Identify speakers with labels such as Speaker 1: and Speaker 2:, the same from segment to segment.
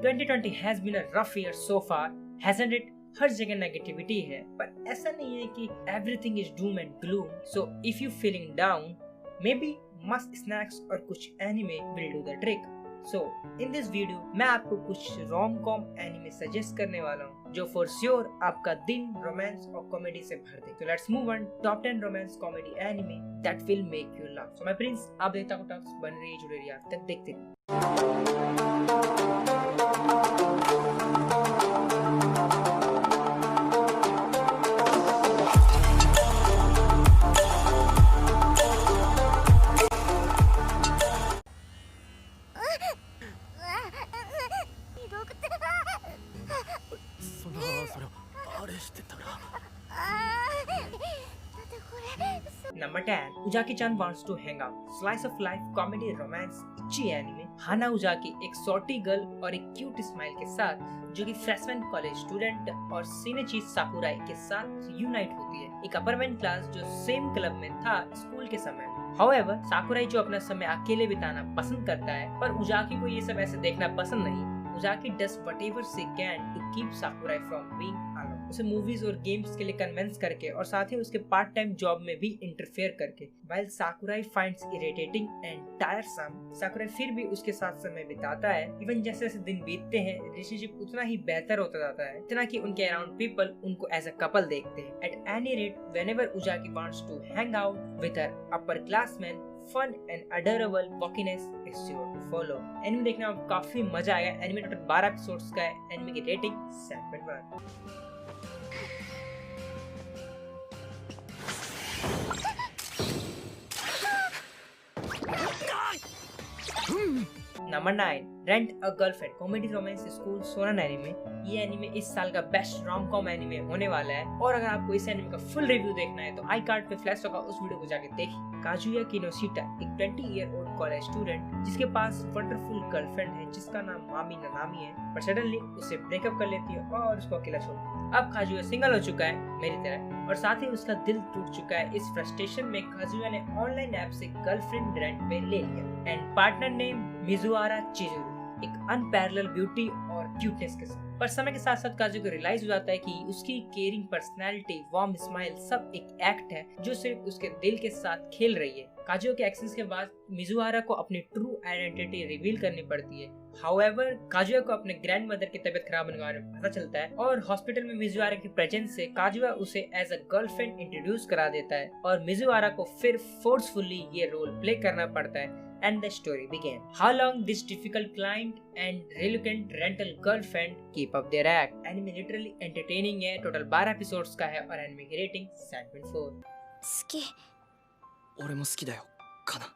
Speaker 1: 2020 has been a rough year so far, hasn't it? हर जगह negativity है, पर ऐसा नहीं है कि everything is Doom and gloom. So if you feeling down, may be मस्त स्नैक्स और कुछ anime will do the trick. So in this video मैं आपको कुछ रोम कॉम एनिमे सजेस्ट करने वाला हूँ जो फॉर श्योर आपका दिन रोमांस और कॉमेडी से भर दे. तो let's move on. Top 10 romance comedy anime that will make you laugh. So my Prince, आप देखता को टॉक्स बन रही जुड़े रहिए, आप तक देखते रहिए. Number 10, Uzaki-chan Wants to Hang Out. Slice of life comedy romance इच्ची एनिमे. हाना उजाकी एक सॉर्टी गर्ल और एक क्यूट स्माइल के साथ जो कि फ्रेशमैन कॉलेज स्टूडेंट और सिनेची साकुराई के साथ यूनाइट होती है. एक अपर क्लास जो सेम क्लब में था स्कूल के समय. However, साकुराई जो अपना समय अकेले बिताना पसंद करता है, पर उजाकी को ये सब ऐसे देखना पसंद नहीं. उजाकी does whatever she can to keep Sakurai from being alone. उसे मूवीज और गेम्स के लिए कन्विंस करके और साथ ही उसके पार्ट टाइम जॉब में भी इंटरफेयर करके. While Sakurai finds irritating and tiresome, Sakurai फिर भी उसके साथ समय बिताता है. इवन जैसे जैसे दिन बीतते हैं रिलेशनशिप उतना ही बेहतर होता जाता है, इतना कि उनके अराउंड पीपल उनको एज अ कपल देखते हैं. At any rate, whenever Uzaki wants to hang out with her upper classmen, fun and adorable wackiness is sure to follow. Anime देखने में काफी मजा आएगा. एनिमे टोटल 12 एपिसोड्स का है. एनिमे की rating 7.1. Number 9, rent a girlfriend comedy romance school सोनन anime. ये एनिमे इस साल का बेस्ट रोम कॉम एनिमे होने वाला है. और अगर आपको इस एनिमे का फुल रिव्यू देखना है तो आई कार्ड पे फ्लैश होगा, उस वीडियो को जाके देखिए. काजुया किनोशिटा एक 20-year-old कॉलेज स्टूडेंट जिसके पास वंडरफुल गर्लफ्रेंड है जिसका नाम मामी ननामी है, पर सडनली उसे ब्रेकअप कर लेती है और उसको अकेला छोड़ देती है. अब काजुया सिंगल हो चुका है मेरी तरह, और साथ ही उसका दिल टूट चुका है. इस फ्रस्ट्रेशन में काजुया ने ऑनलाइन ऐप से गर्लफ्रेंड रेंट पे ले लिया एंड पार्टनर नेम मिजुआरा चिजुरू, एक अनपैरेलल ब्यूटी और क्यूटनेस के साथ. पर समय के साथ साथ काजू को रियलाइज हो जाता है कि उसकी केयरिंग पर्सनालिटी, वार्म स्माइल सब एक एक्ट है जो सिर्फ उसके दिल के साथ खेल रही है. काजू के एक्शंस के बाद मिजुआरा को अपनी ट्रू आइडेंटिटी रिवील करनी पड़ती है. हाउएवर, काजुआ को अपने ग्रैंडमदर की तबीयत खराब होने के बारे में पता चलता है और हॉस्पिटल में मिजुआरा की प्रेजेंस से काजुआ उसे एज अ गर्लफ्रेंड इंट्रोड्यूस करा देता है और मिजुआरा को फिर फोर्सफुली ये रोल प्ले करना पड़ता है. And the story began. How long this difficult client and reluctant rental girlfriend keep up their act. Anime literally entertaining है. टोटल 12 एपिसोड्स का है और एनिमे की रेटिंग 7.4.
Speaker 2: 好き。
Speaker 3: 俺も好きだよ、カナ。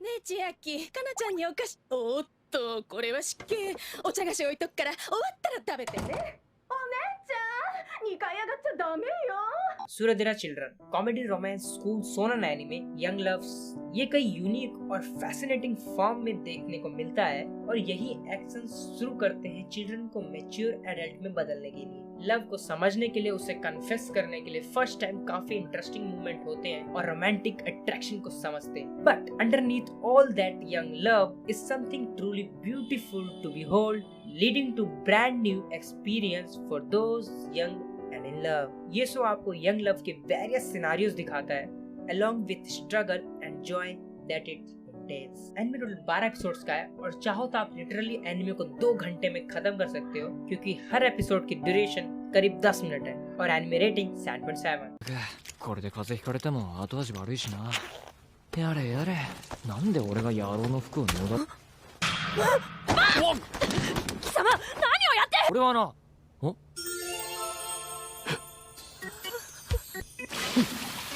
Speaker 2: ねえ千秋、かなちゃんにお菓子。おっと、これは失敬。お茶菓子置いとくから終わったら食べてね。お姉ちゃん、2回上がっちゃダメよ。
Speaker 1: सूरदेरा चिल्ड्रन कॉमेडी रोमांस स्कूल सोनन एनिमे यंग लव्स. ये कई unique और फैसिनेटिंग फॉर्म में देखने को मिलता है और यही एक्शन शुरू करते हैं चिल्ड्रन को मैच्योर एडल्ट में बदलने के लिए. लव को समझने के लिए, उसे कन्फेस करने के लिए फर्स्ट टाइम काफी इंटरेस्टिंग मूवमेंट होते हैं और रोमांटिक अट्रैक्शन को समझते हैं. But underneath all that young love is something truly beautiful to behold, leading to brand new experience for those young and in love. ये शो आपको यंग लव के वेरियस सिनारियोस दिखाता है along with struggle and joy that it entails. Anime total 12 episodes का है और चाहो तो आप लिटरली एनिमे को 2 घंटे में खत्म कर सकते हो क्योंकि हर एपिसोड की ड्यूरेशन करीब 10 मिनट है और एनिमे रेटिंग 7.7.
Speaker 3: これで風邪ひかれても後味悪いしな。やれやれ、なんで俺が野郎の服を脱が。
Speaker 2: 貴様、何をやって。
Speaker 3: 俺はな。お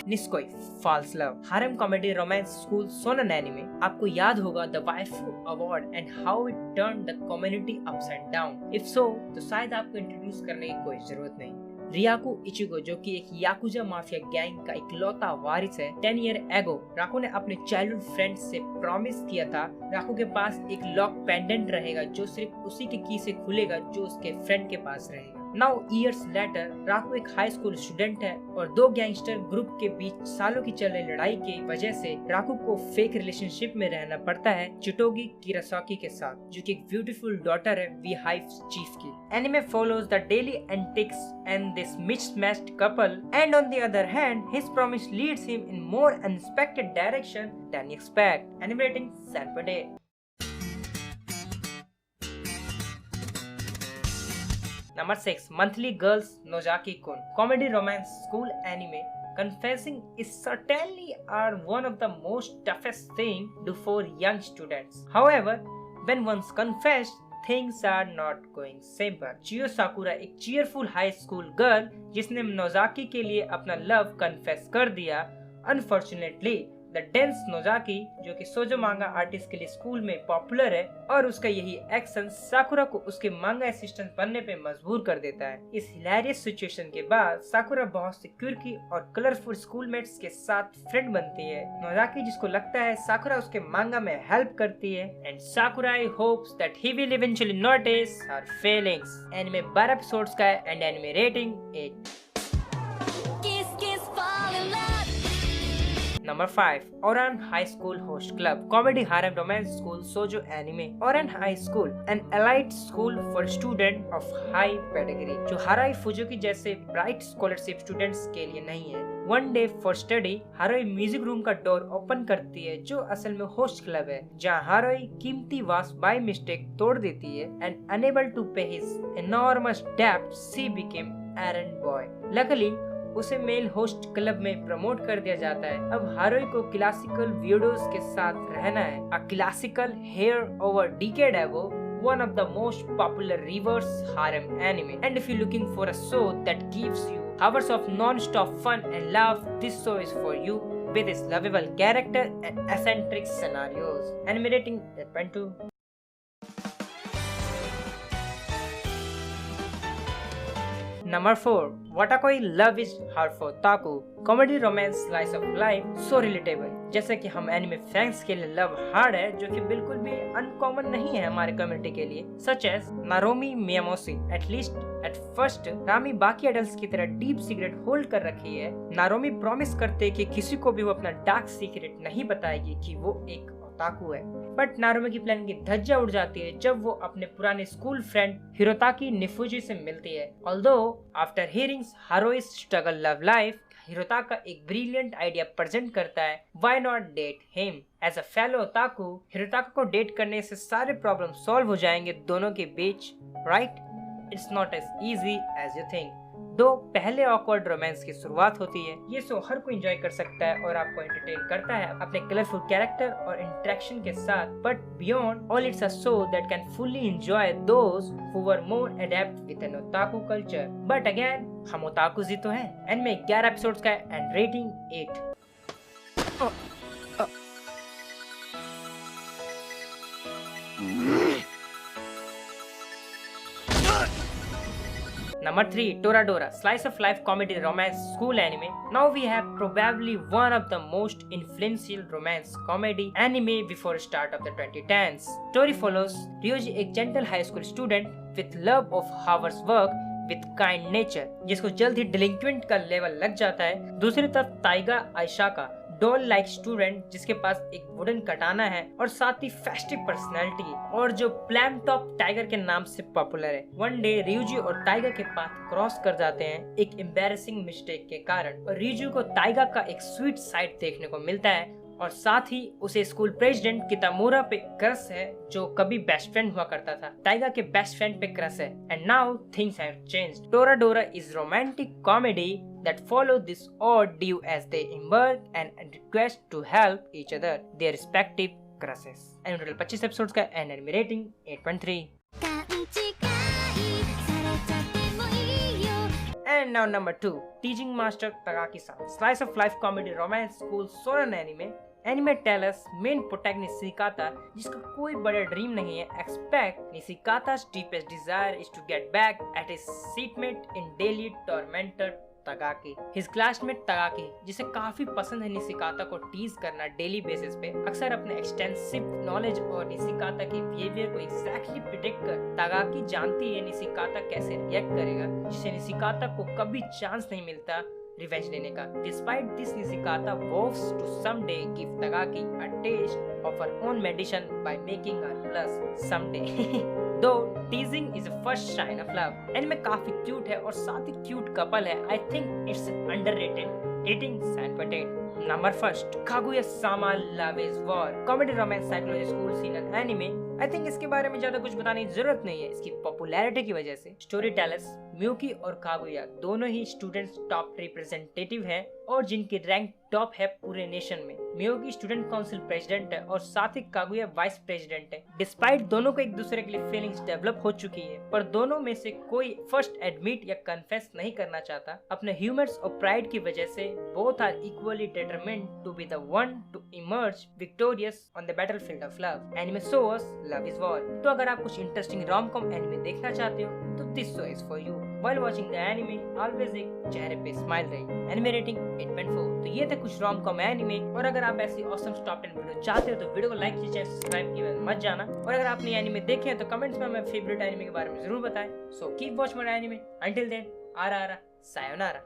Speaker 1: निस्कोई false love harem comedy romance school सोनन एनिमे. आपको याद होगा the waifu award and how it turn the community upside down. If so तो शायद आपको इंट्रोड्यूस करने की कोई जरूरत नहीं. रियाकू इचिगो जो कि एक याकुजा माफिया गैंग का इकलौता वारिस है. 10 ईयर एगो राकू ने अपने चाइल्डहुड फ्रेंड से प्रॉमिस किया था राकू के पास एक लॉक पेंडेंट रहेगा जो सिर्फ उसी के की से खुलेगा जो उसके फ्रेंड के पास रहेगा. नाउ ईयर्स लेटर राकू एक हाई स्कूल स्टूडेंट है और दो गैंगस्टर ग्रुप के बीच सालों की चल रही लड़ाई की वजह से राकू को फेक रिलेशनशिप में रहना पड़ता है चिटोगी किरासाकी के साथ, जो कि एक ब्यूटीफुल डॉटर है वी हाइव चीफ की। Anime follows the daily antics and this mismatched couple and on the other hand his promise leads him in more unexpected direction than you expect. Anime rating 7.8। Number 6, Monthly Girls Nozaki-kun. Comedy romance school anime. Confessing is certainly are one of the most toughest thing to for young students. However, when once confessed, things are not going simple. Chiyo Sakura एक cheerful high school girl जिसने Nozaki के लिए अपना love confess कर दिया। Unfortunately, the dense Nozaki जो कि सोजो मांगा आर्टिस्ट के लिए स्कूल में पॉपुलर है और उसका यही एक्शन साकुरा को उसके मांगा असिस्टेंट बनने पे मजबूर कर देता है। इस हिलेरियस सिचुएशन के बाद साकुरा बहुत से क्यूर्की और कलरफुल स्कूलमेट्स के साथ फ्रेंड बनती है। नोजाकी जिसको लगता है साकुरा उसके मांगा में हेल्प करती है and साकुरा hopes that he will eventually notice her feelings. Anime 12 episodes का है and anime rating 8। Number 5, Oran High School Host Club. Comedy harem romance school shoujo anime. Oran High School, an elite school for students of high pedigree, जो हाराई फुजुकी जैसे bright scholarship students के लिए नहीं है। One day for study heroine music room का door open करती है जो असल में होस्ट क्लब है, जहाँ हारोई कीमती वास बाय मिस्टेक तोड़ देती है एंड अनेबल टू पे हिज एनॉर्मस डेब्ट शी बिकेम एरंड बॉय। लकीली उसे मेल होस्ट क्लब में प्रमोट कर दिया जाता है। अब हारोई को क्लासिकल वीडियोस के साथ रहना है। A classical heir over decade ago one of the most popular reverse harem anime, and if you're looking for a show that gives you hours of non-stop fun and love, this show is for you with its lovable character and eccentric scenarios. Anime rating 8.2. Number 4, Watakoi Love is Hard for Taku. Comedy romance slice of life so relatable. जैसे कि हम anime fans के लिए love hard है जो कि बिल्कुल भी अनकॉमन नहीं है हमारे कम्युनिटी के लिए, such as Narumi Miyamoshi. At least at first रामी बाकी एडल्ट्स की तरह डीप सीक्रेट होल्ड कर रखी है। नारोमी प्रॉमिस करते कि किसी को भी वो अपना डार्क सीक्रेट नहीं बताएगी कि वो एक ओताकू है। बट नारोमी की प्लान की धज्जियां उड़ जाती है जब वो अपने पुराने स्कूल फ्रेंड हिरोताकी निफुजी से मिलती है। Although after hearing heroine's struggle love life, Hirotaka एक ब्रिलियंट आइडिया प्रेजेंट करता है, why not date him. As a fellow otaku, Hirotaka को डेट करने से सारे प्रॉब्लम सॉल्व हो जाएंगे दोनों के बीच, right? It's not as easy as you think. दो पहले ऑकवर्ड रोमांस की शुरुआत होती है। ये शो हर कोई एंजॉय कर सकता है और आपको एंटरटेन करता है अपने कलरफुल कैरेक्टर और इंटरेक्शन के साथ, but beyond all it's a show that can fully enjoy those who were more adept with an otaku culture. But again हम ओताकूज ही तो हैं। एनिमे 11 एपिसोड्स का and rating 8। Number 3, Toradora, slice of life comedy romance school anime. Now we have probably one of the most influential romance comedy anime before start of the 2010s. Story follows Ryuji, एक gentle high school student with love of hours work with kind nature, जिसको जल्द ही delinquent का level लग जाता है। दूसरी तरफ taiga आयशाका, doll like student जिसके पास एक वुडन कटाना है और साथ ही फेस्टिव पर्सनैलिटी और जो प्लैम टॉप टाइगर के नाम से पॉपुलर है। वन डे रियूजी और टाइगर के पाथ क्रॉस कर जाते हैं एक एम्बैरेसिंग मिस्टेक के कारण, और रियूजी को टाइगर का एक स्वीट साइड देखने को मिलता है और साथ ही उसे स्कूल प्रेसिडेंट कितामुरा पे क्रश है जो कभी बेस्ट फ्रेंड हुआ करता था। टाइगर के बेस्ट फ्रेंड पे क्रश है and now things have changed. Toradora is romantic comedy that follow this odd duo as they embark and request to help each other their respective crushes. And total 25 episodes का and anime rating 8.3. And now number 2, Teaching Master Takagi-san, slice of life comedy romance school shonen anime. Anime tell us main protagonist Nisikata, जिसका कोई बड़ा dream नहीं है, expect Nisikata's deepest desire is to get back at his seatmate in daily tormented Takagi. His classmate Takagi, जिसे काफी पसंद है निशिकाता को टीज करना डेली बेसिस पे, अक्सर अपने एक्सटेंसिव नॉलेज और निशिकाता के बिहेवियर को एग्जैक्टली प्रिडिक्ट कर तगाकी जानती है निशिकाता कैसे रिएक्ट करेगा, जिसे निशिकाता को कभी चांस नहीं मिलता रिवेंज लेने का। Despite this, Nishikata vows to someday give Tagaki a taste of her own medicine by making her plus someday. Though teasing is the first sign of love. Anime काफी cute है और साथ ही cute couple है। I think it's underrated. Eating sand potato. Number first, Kaguya-sama Love is War. Comedy romance psychology school scene and anime. I think इसके बारे में ज्यादा कुछ बताने की जरूरत नहीं है इसकी पॉपुलैरिटी की वजह से। स्टोरी टेलर्स म्यूकी और कागुया दोनों ही स्टूडेंट्स टॉप रिप्रेजेंटेटिव हैं और जिनकी रैंक टॉप है पूरे नेशन में। म्यूकी स्टूडेंट काउंसिल प्रेसिडेंट है और साथ ही कागुया वाइस प्रेसिडेंट है। डिस्पाइट दोनों को एक दूसरे के लिए फीलिंग्स डेवलप हो चुकी है, पर दोनों में से कोई फर्स्ट एडमिट या कन्फेस नहीं करना चाहता। अपने ह्यूमर्स और प्राइड की वजह से both are equally determined to be the one to emerge victorious on the battlefield of love. Anime show us love is war. तो अगर आप कुछ इंटरेस्टिंग रोम-कॉम एनिमे देखना चाहते हो तो this show is for you. While watching the anime, always एक चेहरे पे स्माइल रही। Anime rating 8.4। तो ये थे कुछ रोम-कॉम एनिमे, और अगर आप ऐसी ऑसम टॉप 10 वीडियो चाहते हो तो वीडियो को लाइक कीजिए, सब्सक्राइब किए मत जाना। और अगर आपने एनिमे देखे हैं तो कमेंट्स में हमें फेवरेट एनिमे के बारे में जरूर बताएं। So keep watch my anime. Until then, आरा आरा, सायोनारा।